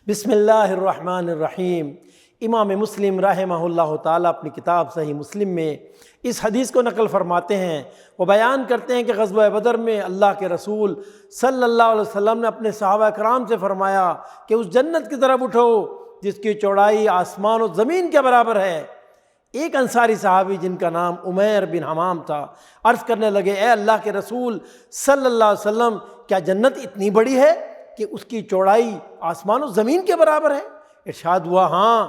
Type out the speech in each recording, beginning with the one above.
بسم اللہ الرحمن الرحیم۔ امام مسلم رحمہ اللہ تعالیٰ اپنی کتاب صحیح مسلم میں اس حدیث کو نقل فرماتے ہیں۔ وہ بیان کرتے ہیں کہ غزوہ بدر میں اللہ کے رسول صلی اللہ علیہ وسلم نے اپنے صحابہ کرام سے فرمایا کہ اس جنت کی طرف اٹھو جس کی چوڑائی آسمان و زمین کے برابر ہے۔ ایک انصاری صحابی جن کا نام عمیر بن حمام تھا عرض کرنے لگے، اے اللہ کے رسول صلی اللہ علیہ وسلم، کیا جنت اتنی بڑی ہے کہ اس کی چوڑائی آسمان و زمین کے برابر ہے؟ ارشاد ہوا ہاں۔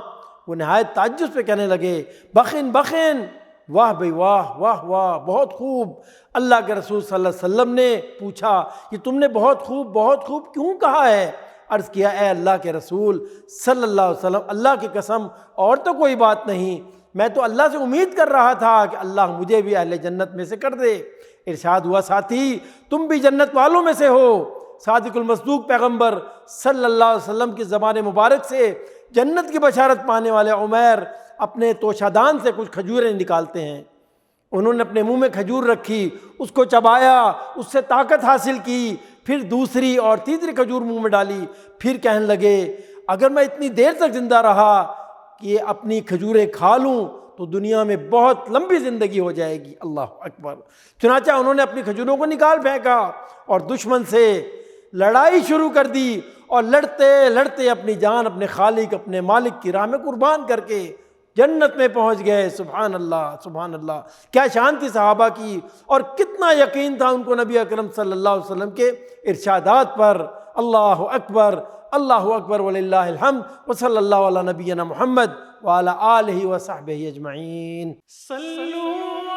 وہ نہایت تعجب سے کہنے لگے، بخن بخن، واہ بھئی واہ واہ واہ، بہت خوب۔ اللہ کے رسول صلی اللہ علیہ وسلم نے پوچھا کہ تم نے بہت خوب کیوں کہا ہے؟ عرض کیا، اے اللہ کے رسول صلی اللہ علیہ وسلم، اللہ کی قسم اور تو کوئی بات نہیں، میں تو اللہ سے امید کر رہا تھا کہ اللہ مجھے بھی اہل جنت میں سے کر دے۔ ارشاد ہوا، ساتھی تم بھی جنت والوں میں سے ہو۔ صادق المصدوق پیغمبر صلی اللہ علیہ وسلم کی زبان مبارک سے جنت کی بشارت پانے والے عمیر اپنے توشادان سے کچھ کھجوریں نکالتے ہیں۔ انہوں نے اپنے منہ میں کھجور رکھی، اس کو چبایا، اس سے طاقت حاصل کی، پھر دوسری اور تیسری کھجور منہ میں ڈالی، پھر کہنے لگے، اگر میں اتنی دیر تک زندہ رہا کہ اپنی کھجوریں کھا لوں تو دنیا میں بہت لمبی زندگی ہو جائے گی۔ اللہ اکبر۔ چنانچہ انہوں نے اپنی کھجوروں کو نکال پھینکا اور دشمن سے لڑائی شروع کر دی، اور لڑتے لڑتے اپنی جان اپنے خالق اپنے مالک کی راہ میں قربان کر کے جنت میں پہنچ گئے۔ سبحان اللہ سبحان اللہ، کیا شان تھی صحابہ کی، اور کتنا یقین تھا ان کو نبی اکرم صلی اللہ علیہ وسلم کے ارشادات پر۔ اللہ اکبر وللہ الحمد، وصلی اللہ علی نبینا محمد وعلی آلہ وصحبہ اجمعین۔ صلو